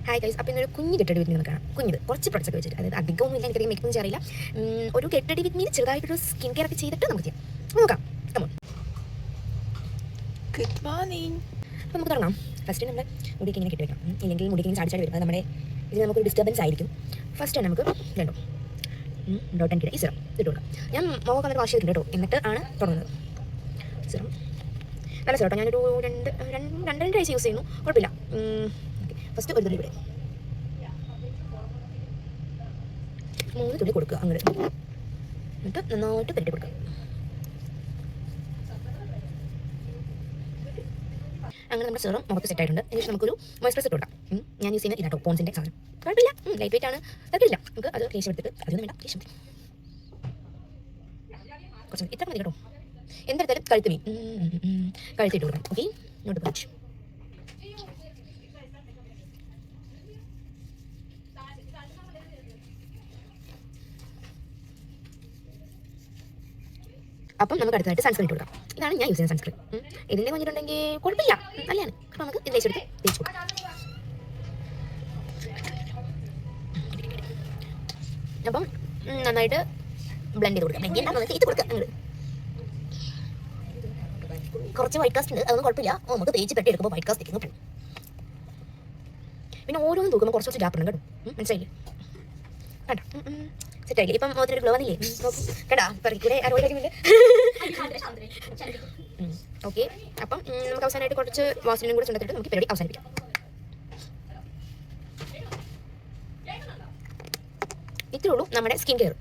Hi guys, അപ്പോൾ ഇന്നൊരു കുഞ്ഞ് ഗെറ്റഡി വിത്ത് മീ കാണാം. കുഞ്ഞത് കുറച്ച് പ്രൊഡക്ട്സ് ഒക്കെ വെച്ചിട്ട്, അതായത് അധികമൊന്നും ഇല്ല, എനിക്കധികം മേക്കപ്പ് ഒന്നും അറിയില്ല. ഒരു ഗെറ്റഡി വിത്ത് മീ ചെറുതായിട്ടൊരു സ്കിൻ കെയർ ഒക്കെ ചെയ്തിട്ട് നമുക്ക് ചെയ്യാം. നോക്കാം. Good morning. അപ്പോൾ നമുക്ക് തുടങ്ങാം. ഫസ്റ്റ് നമ്മൾ മുടിക്ക് ഇങ്ങനെ കെട്ടി വെക്കാം, ഇല്ലെങ്കിൽ മുടിക്ക് ഇങ്ങനെ ചാടി വരുന്നത് നമ്മുടെ ഇത് നമുക്കൊരു ഡിസ്റ്റർബൻസ് ആയിരിക്കും. ഫസ്റ്റ് നമുക്ക് രണ്ടോ ഡോട്ട് ആൻഡ് ഈ സിറം ഇട്ട് കൊടുക്കാം. ഞാൻ മുഖം വന്നിട്ട് വാഷ് ചെയ്തിട്ടുണ്ട് കേട്ടോ, എന്നിട്ട് ആണ് തുടങ്ങുന്നത്. സിറം നല്ല സിറം കേട്ടോ, ഞാനൊരു രണ്ടര ആഴ്ച യൂസ് ചെയ്യുന്നു, കുഴപ്പമില്ല. ഫസ്റ്റ് ഒരു തുള്ളി ഇവിടെ 3 തുള്ളി കൊടുക്കുക അങ്ങോട്ട്, എന്നിട്ട് നന്നായിട്ട് പെരട്ടി കൊടുക്കുക. അങ്ങനെ നമ്മുടെ സിറം മുഖത്ത് സെറ്റ് ആയിട്ടുണ്ട്. അതിനുശേഷം നമുക്കൊരു മോയ്സ്ചറൈസർ ഇട്ട് കൊടുക്കാം. ഞാൻ യൂസ് ചെയ്യുന്ന ഇതാട്ടോ, പോൺസിൻ്റെ സാധനം. കുഴപ്പമില്ല, ലൈറ്റ് വെയിറ്റ് ആണ്, തരത്തില്ല. നമുക്ക് അത് ലേശം എടുത്തിട്ട് അതൊന്നും വേണ്ട, ലേശം കുറച്ച് ഇത്ര മതി കേട്ടോ. എന്തെടുത്താലും കഴുത്ത് മീൻ കഴുത്തിട്ട് കൊടുക്കാം. ഓക്കെ, നോട്ട് പറ്റും. അപ്പം നമുക്ക് അടുത്തതായിട്ട് സൺസ്ക്രീൻ ഇട്ട് കൊടുക്കാം. ഇതാണ് ഞാൻ യൂസ് ചെയ്യുന്ന സൺസ്ക്രീൻ. ഇതിൻ്റെ വന്നിട്ടുണ്ടെങ്കിൽ കുഴപ്പമില്ല, നല്ലതാണ്. അപ്പം നമുക്ക് ഇത് തേച്ചെടുത്ത് തേച്ച് കൊടുക്കാം. അപ്പം നന്നായിട്ട് ബ്ലെൻഡ് ചെയ്ത് കൊടുക്കാം. ബ്ലെൻഡ് ചെയ്യണ്ട, തേച്ച് കൊടുക്കാം. അങ്ങോട്ട് കുറച്ച് വൈറ്റ് കാസ്റ്റ് ഉണ്ട്, അതൊന്നും കുഴപ്പമില്ല. നമുക്ക് തേച്ച് പെട്ടി എടുക്കുമ്പോൾ വൈറ്റ് കാസ്റ്റ് തേക്കുന്നു. പിന്നെ ഓരോന്നും തൂക്കുമ്പോൾ കുറച്ച് ഗ്യാപ്പ് ഉണ്ട് കേട്ടോ, മനസ്സിലായില്ലേ? കേട്ടോ, സെറ്റായില്ലേ? ഇപ്പം മുഖത്തിനൊരു ഗ്ലോ വന്നില്ലേ? നോക്കൂ, കേട്ടാ പറക്കൂടെ അറുപത്. ഓക്കെ, അപ്പം നമുക്ക് അവസാനമായിട്ട് കുറച്ച് വാസലിനും കൂടെ ചുണ്ടത്തിട്ട് നമുക്ക് പരിപാടി അവസാനിപ്പിക്കാം. ഇത്രേ ഉള്ളൂ നമ്മുടെ സ്കിൻ കെയർ.